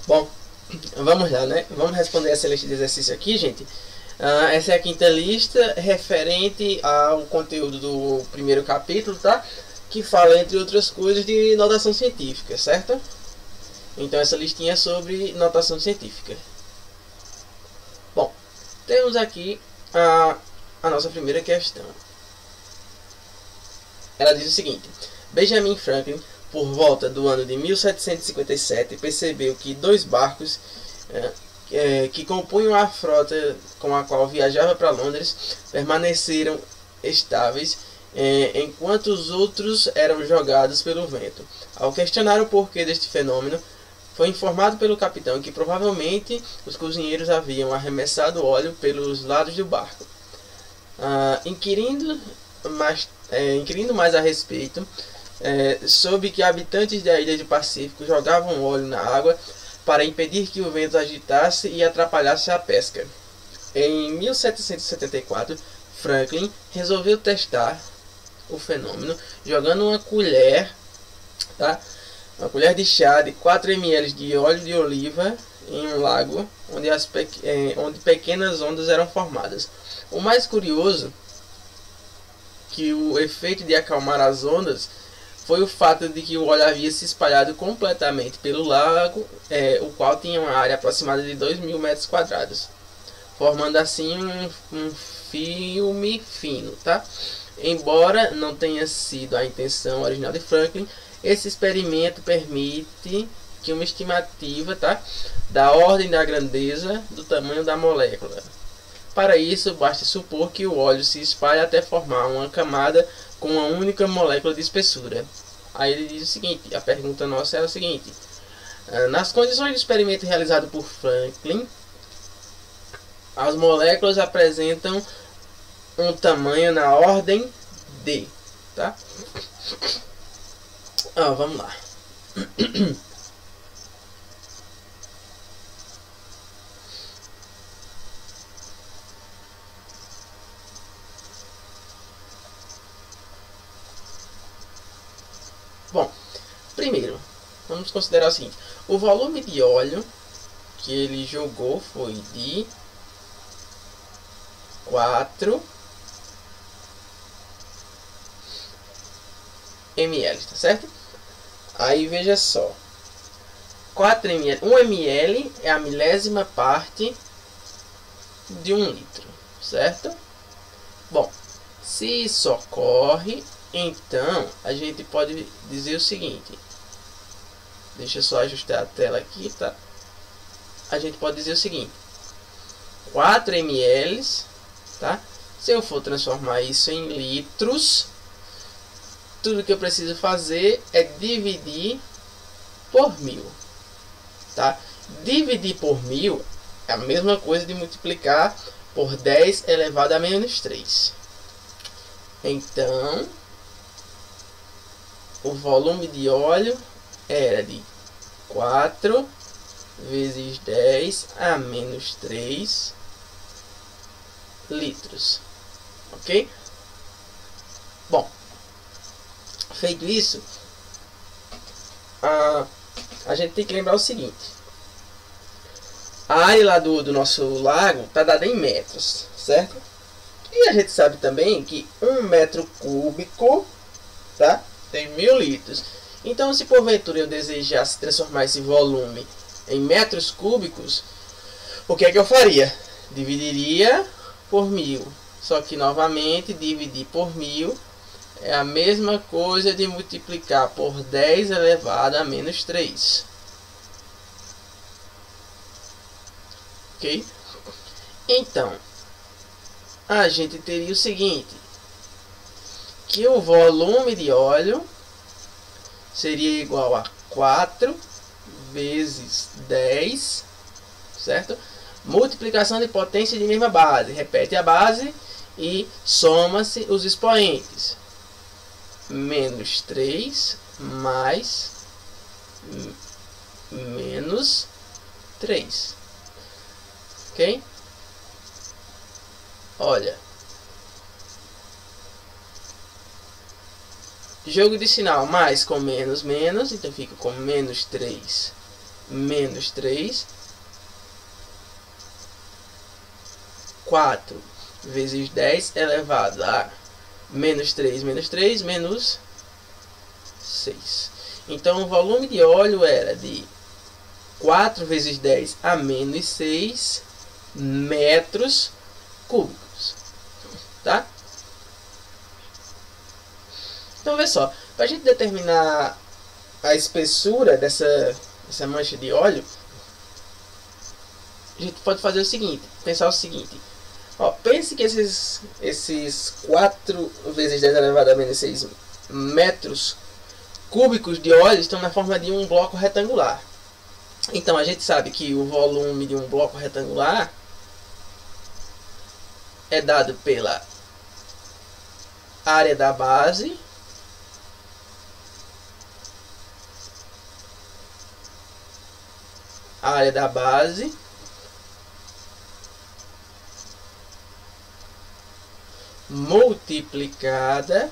Bom, vamos lá, né? Vamos responder essa lista de exercício aqui, gente. Essa é a quinta lista referente ao conteúdo do primeiro capítulo, tá? Que fala, entre outras coisas, de notação científica, certo? Então essa listinha é sobre notação científica. Bom, temos aqui a nossa primeira questão. Ela diz o seguinte: Benjamin Franklin, por volta do ano de 1757, percebeu que dois barcos que compunham a frota com a qual viajava para Londres permaneceram estáveis enquanto os outros eram jogados pelo vento. Ao questionar o porquê deste fenômeno, foi informado pelo capitão que provavelmente os cozinheiros haviam arremessado óleo pelos lados do barco. Inquirindo mais a respeito, soube que habitantes da ilha do Pacífico jogavam óleo na água para impedir que o vento agitasse e atrapalhasse a pesca. Em 1774, Franklin resolveu testar o fenômeno jogando uma colher de chá de 4 ml de óleo de oliva em um lago onde pequenas ondas eram formadas. O mais curioso que o efeito de acalmar as ondas foi o fato de que o óleo havia se espalhado completamente pelo lago, o qual tinha uma área aproximada de 2.000 metros quadrados, formando assim um filme fino, tá? Embora não tenha sido a intenção original de Franklin, esse experimento permite que uma estimativa, tá, da ordem da grandeza do tamanho da molécula. Para isso, basta supor que o óleo se espalha até formar uma camada com uma única molécula de espessura. Aí ele diz o seguinte, a pergunta nossa é a seguinte: nas condições de experimento realizado por Franklin, as moléculas apresentam um tamanho na ordem de, tá? Vamos lá. Bom, primeiro, vamos considerar o seguinte: o volume de óleo que ele jogou foi de 4 ml, tá certo? Aí veja só, 4 ml, 1 ml é a milésima parte de 1 litro, certo? Bom, se isso ocorre, então a gente pode dizer o seguinte, deixa eu só ajustar a tela aqui, tá? A gente pode dizer o seguinte: 4 ml, tá? Se eu for transformar isso em litros, tudo que eu preciso fazer é dividir por 1000, tá? Dividir por 1000 é a mesma coisa de multiplicar por 10 elevado a menos 3. Então, o volume de óleo era de 4 vezes 10 a menos 3 litros, ok? Bom, feito isso, a gente tem que lembrar o seguinte: a área lá do nosso lago está dada em metros, certo? E a gente sabe também que 1 metro cúbico, tá, tem 1000 litros. Então, se porventura eu desejasse transformar esse volume em metros cúbicos, o que é que eu faria? Dividiria por 1000. Só que, novamente, dividir por 1000 é a mesma coisa de multiplicar por 10 elevado a menos 3. Ok? Então, a gente teria o seguinte, que o volume de óleo seria igual a 4 vezes 10, certo? Multiplicação de potência de mesma base. Repete a base e soma-se os expoentes. Menos 3 mais menos 3. Ok? Olha, jogo de sinal, mais com menos, menos, então fica com menos 3 menos 3. 4 vezes 10 elevado a menos 3, menos 6. Então, o volume de óleo era de 4 vezes 10 a menos 6 metros cúbicos. Tá? Então, vê só. Para a gente determinar a espessura dessa mancha de óleo, a gente pode fazer o seguinte, pensar o seguinte. Ó, pense que esses 4 vezes 10 elevado a menos 6 metros cúbicos de óleo estão na forma de um bloco retangular. Então a gente sabe que o volume de um bloco retangular é dado pela área da base multiplicada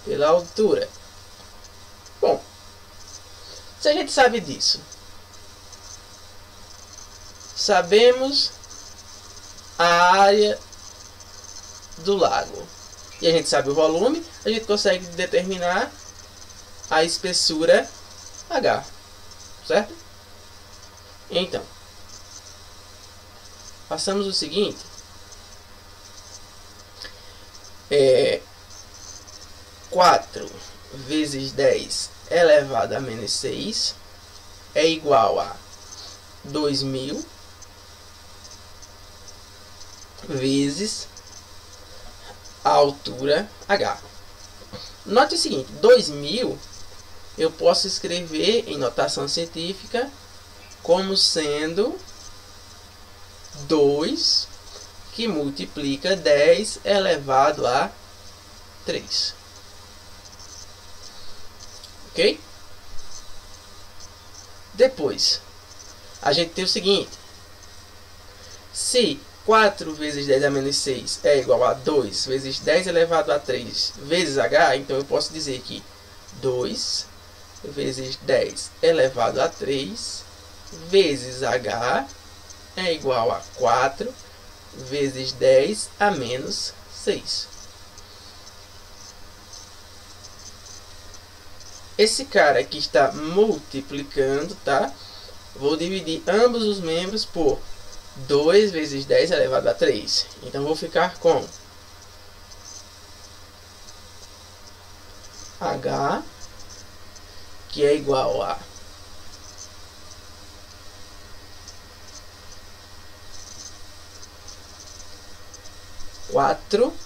pela altura. Bom, se a gente sabe disso, sabemos a área do lago e a gente sabe o volume, a gente consegue determinar a espessura H, certo? Então, façamos o seguinte. 4 vezes 10 elevado a menos 6 é igual a 2000 vezes a altura H. Note o seguinte, 2000 eu posso escrever em notação científica como sendo 2 que multiplica 10 elevado a 3. Ok? Depois, a gente tem o seguinte. Se 4 vezes 10 a menos 6 é igual a 2 vezes 10 elevado a 3 vezes H, então eu posso dizer que 2 vezes 10 elevado a 3 vezes H é igual a 4 vezes 10 a menos 6. Esse cara aqui está multiplicando, tá? Vou dividir ambos os membros por 2 vezes 10 elevado a 3. Então, vou ficar com H, que é igual a 4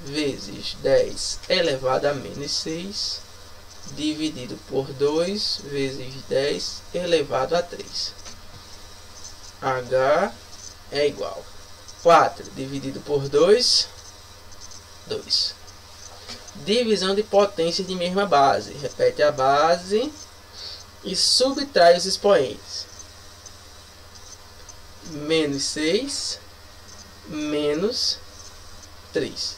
vezes 10 elevado a menos 6 dividido por 2 vezes 10 elevado a 3. H é igual a 4 dividido por 2, 2. Divisão de potências de mesma base. Repete a base e subtrai os expoentes. Menos 6, menos 3.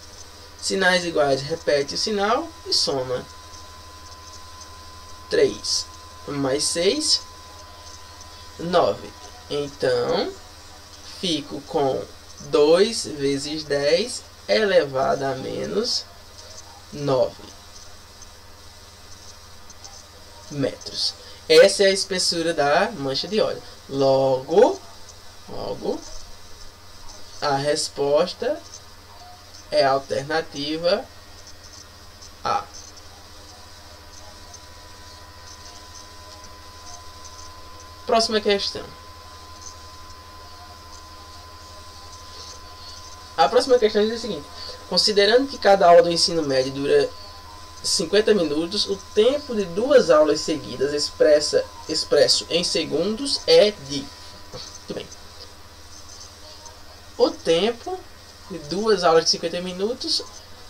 Sinais iguais, repete o sinal e soma. 3 mais 6, 9. Então, fico com 2 vezes 10 elevado a menos 9 metros. Essa é a espessura da mancha de óleo. Logo, a resposta é a alternativa A. Próxima questão. A próxima questão diz o seguinte: considerando que cada aula do ensino médio dura 50 minutos, o tempo de 2 aulas seguidas expresso em segundos é de... Muito bem. O tempo de 2 aulas de 50 minutos,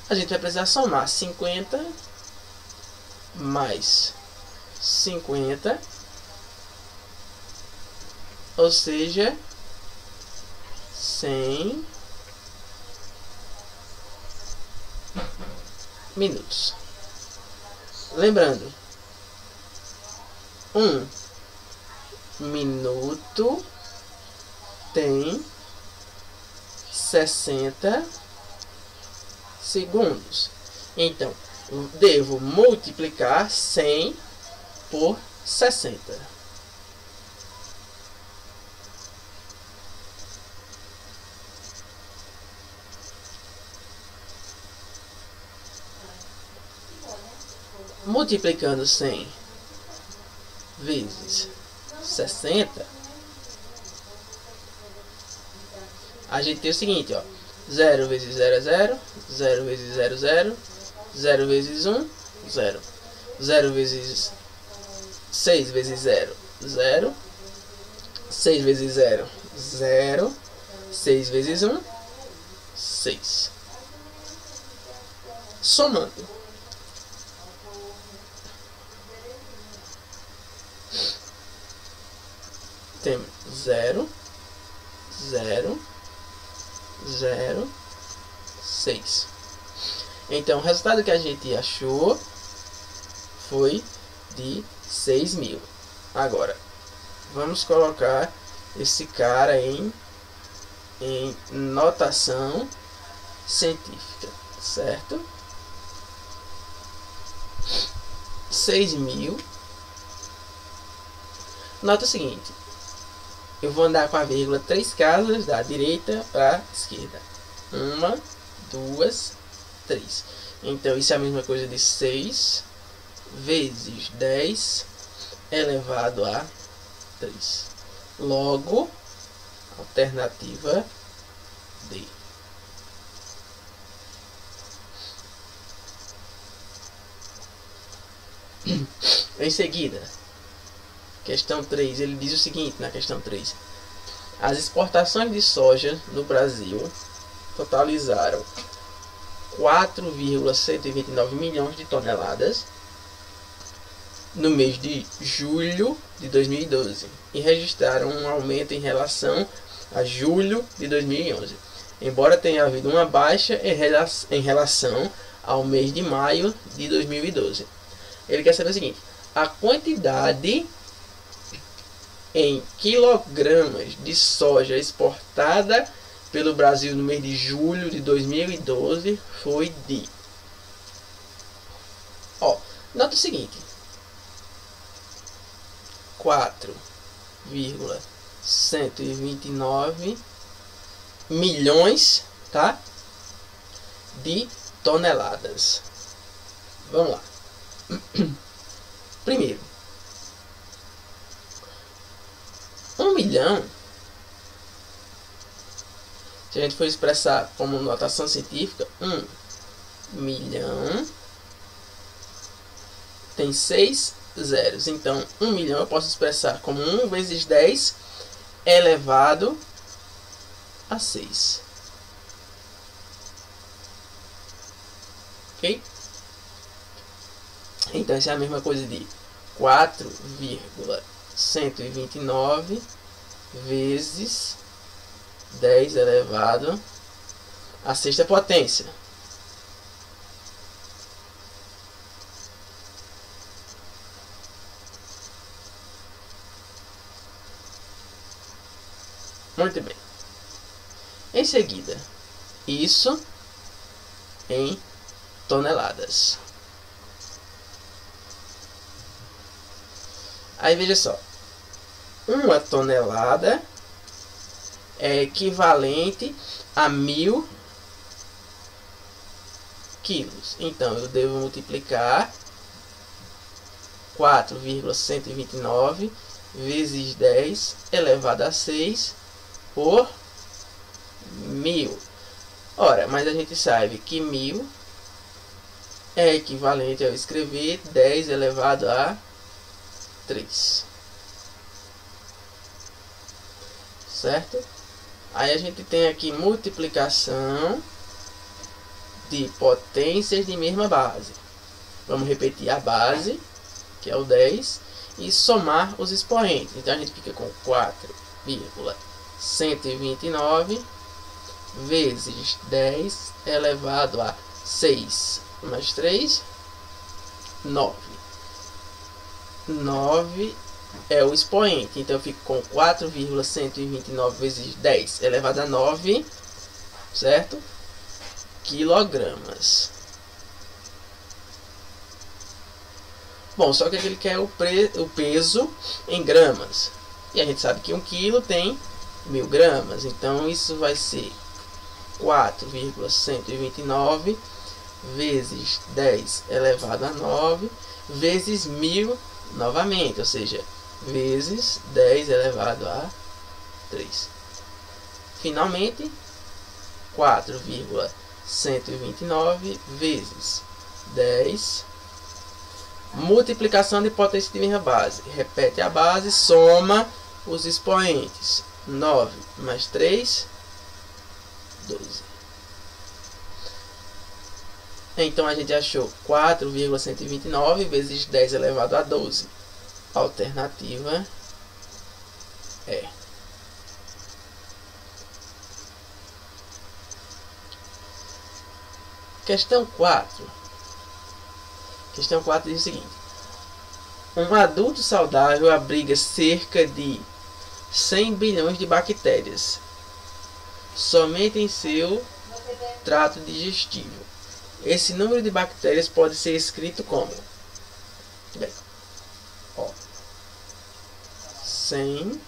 a gente vai precisar somar 50 mais 50, ou seja, 100 minutos. Lembrando 1 minuto tem 60 segundos. Então, devo multiplicar 100 por 60. Multiplicando 100 vezes 60, a gente tem o seguinte, ó. 0 vezes 0 é 0, 0 vezes 0 é 0, 0 vezes 1, 0. 0 vezes 6 vezes 0, 0. 6 vezes 0, 0. 6 vezes 1, 6. Somando. Temos 0, 0, 0, 6. Então, o resultado que a gente achou foi de 6.000. Agora, vamos colocar esse cara em notação científica, certo? 6.000. Nota o seguinte. Eu vou andar com a vírgula 3 casas da direita para a esquerda. 1, 2, 3. Então, isso é a mesma coisa de 6 vezes 10 elevado a 3. Logo, alternativa D. Em seguida, questão 3, ele diz o seguinte na questão 3. As exportações de soja no Brasil totalizaram 4,129 milhões de toneladas no mês de julho de 2012 e registraram um aumento em relação a julho de 2011, embora tenha havido uma baixa em relação ao mês de maio de 2012. Ele quer saber o seguinte: a quantidade em quilogramas de soja exportada pelo Brasil no mês de julho de 2012 foi de... nota o seguinte: 4,129 milhões, tá? De toneladas. Vamos lá. Primeiro, 1 milhão, se a gente for expressar como notação científica, 1 milhão tem 6 zeros. Então, 1 milhão eu posso expressar como 1 vezes 10 elevado a 6. Ok? Então, isso é a mesma coisa de 4,129 vezes 10 elevado à sexta potência. Muito bem. Em seguida, isso em toneladas. Aí veja só, uma tonelada é equivalente a 1000 quilos. Então eu devo multiplicar 4,129 vezes 10 elevado a 6 por 1000. Ora, mas a gente sabe que 1000 é equivalente a eu escrever 10 elevado a 3. Certo? Aí a gente tem aqui multiplicação de potências de mesma base. Vamos repetir a base, que é o 10, e somar os expoentes. Então a gente fica com 4,129 vezes 10 elevado a 6 mais 3, 9. 9 é o expoente. Então eu fico com 4,129 vezes 10 elevado a 9, certo? Quilogramas. Bom, só que ele quer o peso em gramas. E a gente sabe que 1 quilo tem 1000 gramas. Então isso vai ser 4,129 vezes 10 elevado a 9 vezes 1000 novamente, ou seja, vezes 10 elevado a 3. Finalmente, 4,129 vezes 10, multiplicação de potência de mesma base. Repete a base, soma os expoentes. 9 mais 3, 12. Então a gente achou 4,129 vezes 10 elevado a 12. Alternativa é. Questão 4. Questão 4 diz o seguinte: um adulto saudável abriga cerca de 100 bilhões de bactérias somente em seu trato digestivo. Esse número de bactérias pode ser escrito como? Bem, 100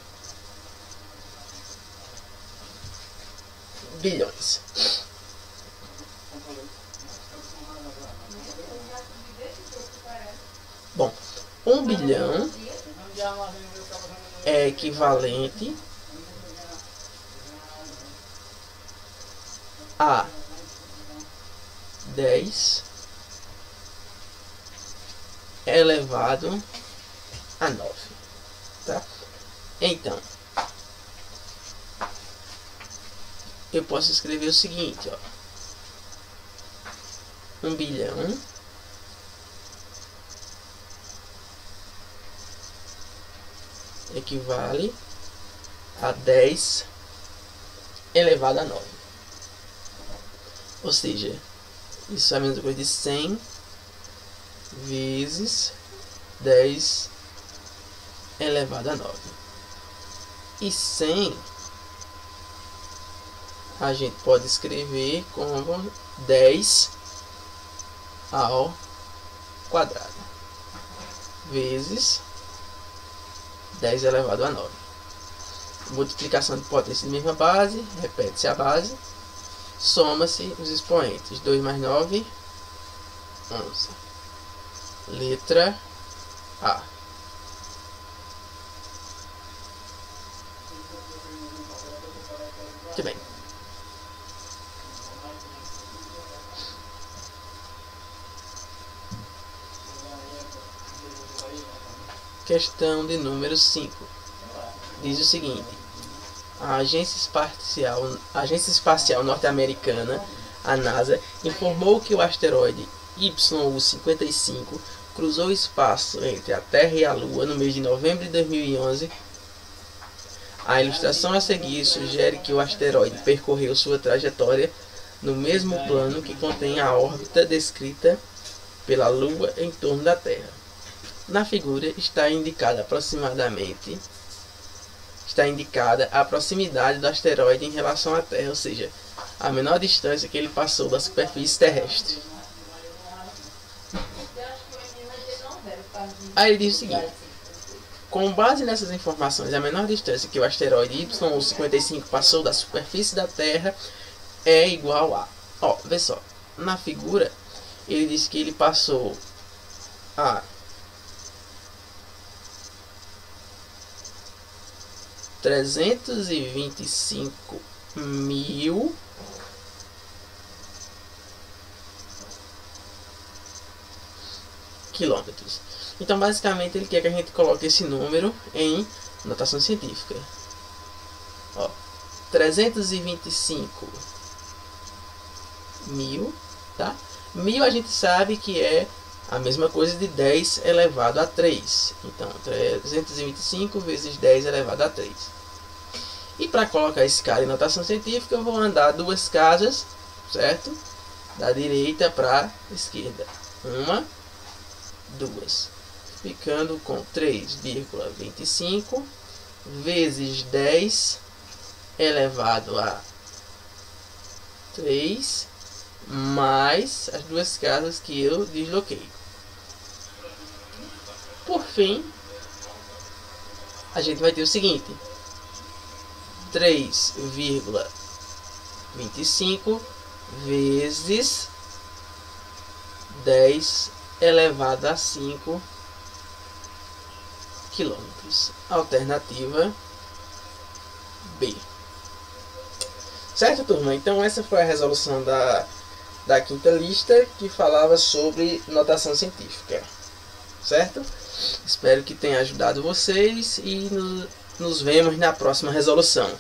bilhões. Bom, 1 bilhão é equivalente a 10 elevado a 9, tá? Então, eu posso escrever o seguinte, ó: 1 bilhão equivale a 10 elevado a 9. Ou seja, isso é a mesma coisa de 100 vezes 10 elevado a 9. E 100 a gente pode escrever como 10 ao quadrado vezes 10 elevado a 9. Multiplicação de potência de mesma base, repete-se a base, soma-se os expoentes. 2 mais 9, 11. Letra A. Muito bem. Questão de número 5. Diz o seguinte: a Agência Espacial Norte-Americana, a NASA, informou que o asteroide YU-55 cruzou o espaço entre a Terra e a Lua no mês de novembro de 2011. A ilustração a seguir sugere que o asteroide percorreu sua trajetória no mesmo plano que contém a órbita descrita pela Lua em torno da Terra. Na figura está indicada a proximidade do asteroide em relação à Terra, ou seja, a menor distância que ele passou da superfície terrestre. Aí ele diz o seguinte: com base nessas informações, a menor distância que o asteroide YU-55 passou da superfície da Terra é igual a... Ó, vê só, na figura ele diz que ele passou a 325.000 quilômetros. Então, basicamente, ele quer que a gente coloque esse número em notação científica. Ó, 325.000, tá? 1000 a gente sabe que é a mesma coisa de 10 elevado a 3. Então, 325 vezes 10 elevado a 3. E para colocar esse cara em notação científica, eu vou andar 2 casas, certo? Da direita para a esquerda. 1, 2. ficando com 3,25 vezes 10 elevado a 3 mais as duas casas que eu desloquei. Por fim, a gente vai ter o seguinte: 3,25 vezes 10 elevado a 5 quilômetros. Alternativa B. Certo, turma? Então essa foi a resolução da quinta lista, que falava sobre notação científica. Certo? Espero que tenha ajudado vocês e nos vemos na próxima resolução.